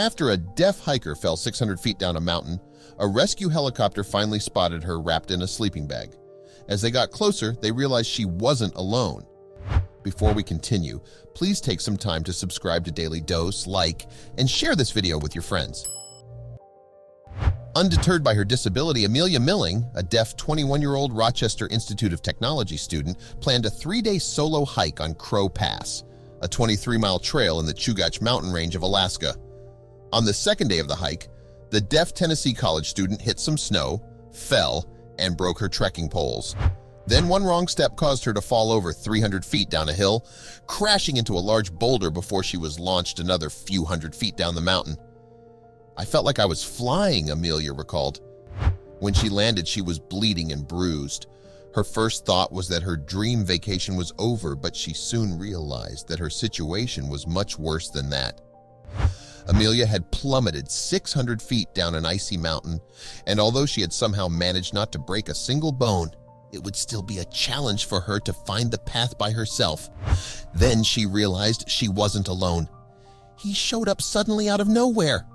After a deaf hiker fell 600 feet down a mountain, a rescue helicopter finally spotted her wrapped in a sleeping bag. As they got closer, they realized she wasn't alone. Before we continue, please take some time to subscribe to Dailydose, like, and share this video with your friends. Undeterred by her disability, Amelia Milling, a deaf 21-year-old Rochester Institute of Technology student, planned a 3-day solo hike on Crow Pass, a 23-mile trail in the Chugach mountain range of Alaska. On the second day of the hike, the deaf Tennessee college student hit some snow, fell, and broke her trekking poles. Then one wrong step caused her to fall over 300 feet down a hill, crashing into a large boulder before she was launched another few hundred feet down the mountain. "I felt like I was flying," Amelia recalled. When she landed, she was bleeding and bruised. Her first thought was that her dream vacation was over, but she soon realized that her situation was much worse than that. Amelia had plummeted 600 feet down an icy mountain, and although she had somehow managed not to break a single bone, it would still be a challenge for her to find the path by herself. Then she realized she wasn't alone. "He showed up suddenly out of nowhere.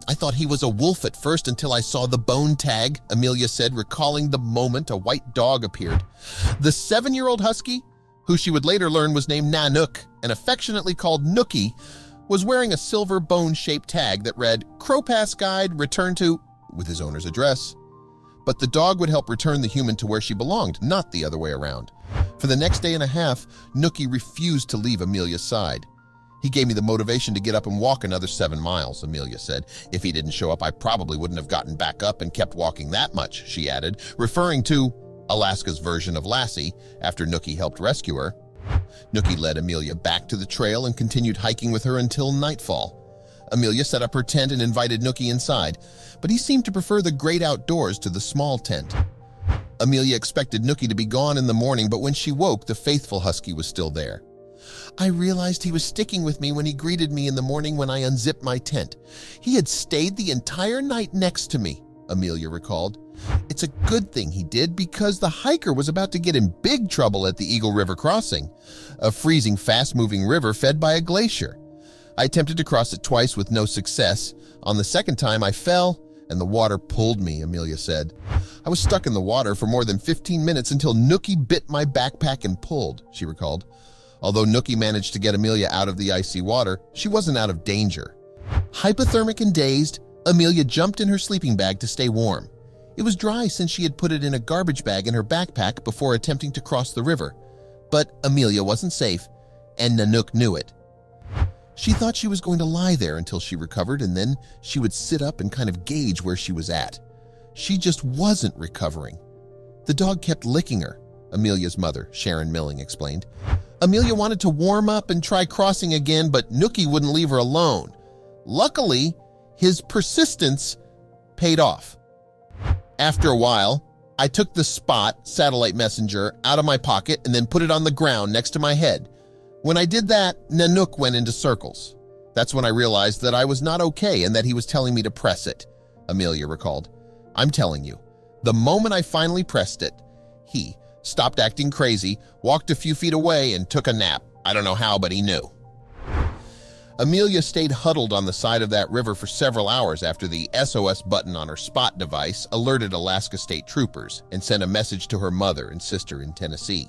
I thought he was a wolf at first until I saw the bone tag," Amelia said, recalling the moment a white dog appeared. The 7-year-old husky, who she would later learn was named Nanook and affectionately called Nookie, was wearing a silver bone-shaped tag that read, "Crow Pass Guide, return to," with his owner's address. But the dog would help return the human to where she belonged, not the other way around. For the next day and a half, Nookie refused to leave Amelia's side. "He gave me the motivation to get up and walk another 7 miles, Amelia said. "If he didn't show up, I probably wouldn't have gotten back up and kept walking that much," she added, referring to Alaska's version of Lassie after Nookie helped rescue her. Nookie led Amelia back to the trail and continued hiking with her until nightfall. Amelia set up her tent and invited Nookie inside, but he seemed to prefer the great outdoors to the small tent. Amelia expected Nookie to be gone in the morning, but when she woke, the faithful husky was still there. "I realized he was sticking with me when he greeted me in the morning when I unzipped my tent. He had stayed the entire night next to me," Amelia recalled. "It's a good thing he did because the hiker was about to get in big trouble at the Eagle River crossing, a freezing, fast-moving river fed by a glacier. I attempted to cross it twice with no success. On the second time, I fell, and the water pulled me," Amelia said. "I was stuck in the water for more than 15 minutes until Nookie bit my backpack and pulled," she recalled. Although Nookie managed to get Amelia out of the icy water, she wasn't out of danger. Hypothermic and dazed, Amelia jumped in her sleeping bag to stay warm. It was dry since she had put it in a garbage bag in her backpack before attempting to cross the river. But Amelia wasn't safe, and Nanook knew it. She thought she was going to lie there until she recovered, and then she would sit up and kind of gauge where she was at. She just wasn't recovering. "The dog kept licking her," Amelia's mother, Sharon Milling, explained. "Amelia wanted to warm up and try crossing again, but Nookie wouldn't leave her alone. Luckily, his persistence paid off. After a while, I took the Spot satellite messenger out of my pocket and then put it on the ground next to my head. When I did that, Nanook went into circles. That's when I realized that I was not okay and that he was telling me to press it," Amelia recalled. "I'm telling you, the moment I finally pressed it, he stopped acting crazy, walked a few feet away, and took a nap. I don't know how, but he knew." Amelia stayed huddled on the side of that river for several hours after the SOS button on her Spot device alerted Alaska State Troopers and sent a message to her mother and sister in Tennessee.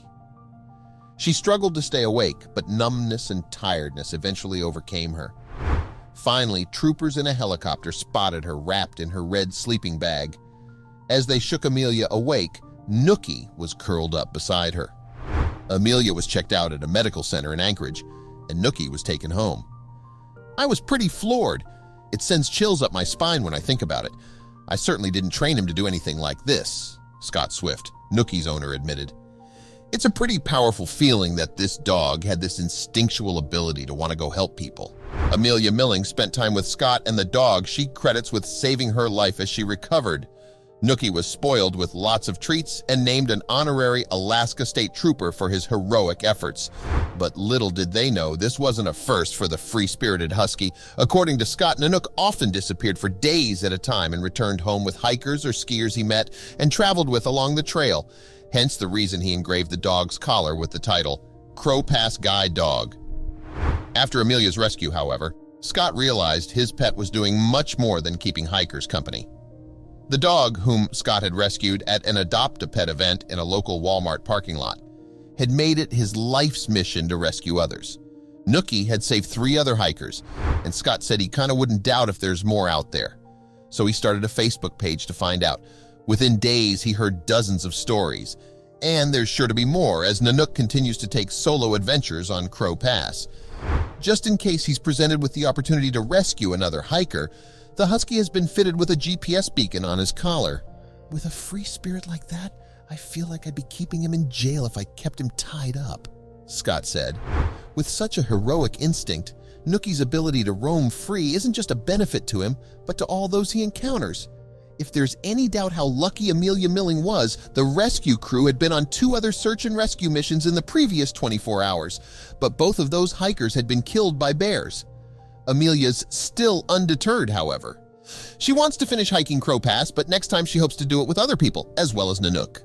She struggled to stay awake, but numbness and tiredness eventually overcame her. Finally, troopers in a helicopter spotted her wrapped in her red sleeping bag. As they shook Amelia awake, Nookie was curled up beside her. Amelia was checked out at a medical center in Anchorage, and Nookie was taken home. "I was pretty floored. It sends chills up my spine when I think about it. I certainly didn't train him to do anything like this," Scott Swift, Nookie's owner, admitted. "It's a pretty powerful feeling that this dog had this instinctual ability to want to go help people." Amelia Milling spent time with Scott and the dog she credits with saving her life as she recovered. Nookie was spoiled with lots of treats and named an honorary Alaska State Trooper for his heroic efforts. But little did they know this wasn't a first for the free-spirited husky. According to Scott, Nanook often disappeared for days at a time and returned home with hikers or skiers he met and traveled with along the trail. Hence the reason he engraved the dog's collar with the title, "Crow Pass Guide Dog." After Amelia's rescue, however, Scott realized his pet was doing much more than keeping hikers company. The dog, whom Scott had rescued at an Adopt-a-Pet event in a local Walmart parking lot, had made it his life's mission to rescue others. Nookie had saved 3 other hikers, and Scott said he kind of wouldn't doubt if there's more out there. So he started a Facebook page to find out. Within days, he heard dozens of stories. And there's sure to be more as Nanook continues to take solo adventures on Crow Pass. Just in case he's presented with the opportunity to rescue another hiker, the husky has been fitted with a GPS beacon on his collar. With a free spirit like that, I feel like I'd be keeping him in jail if I kept him tied up, Scott said. With such a heroic instinct, Nookie's ability to roam free isn't just a benefit to him, but to all those he encounters. If there's any doubt how lucky Amelia Milling was, the rescue crew had been on 2 other search and rescue missions in the previous 24 hours, but both of those hikers had been killed by bears. Amelia's still undeterred, however. She wants to finish hiking Crow Pass, but next time she hopes to do it with other people, as well as Nanook.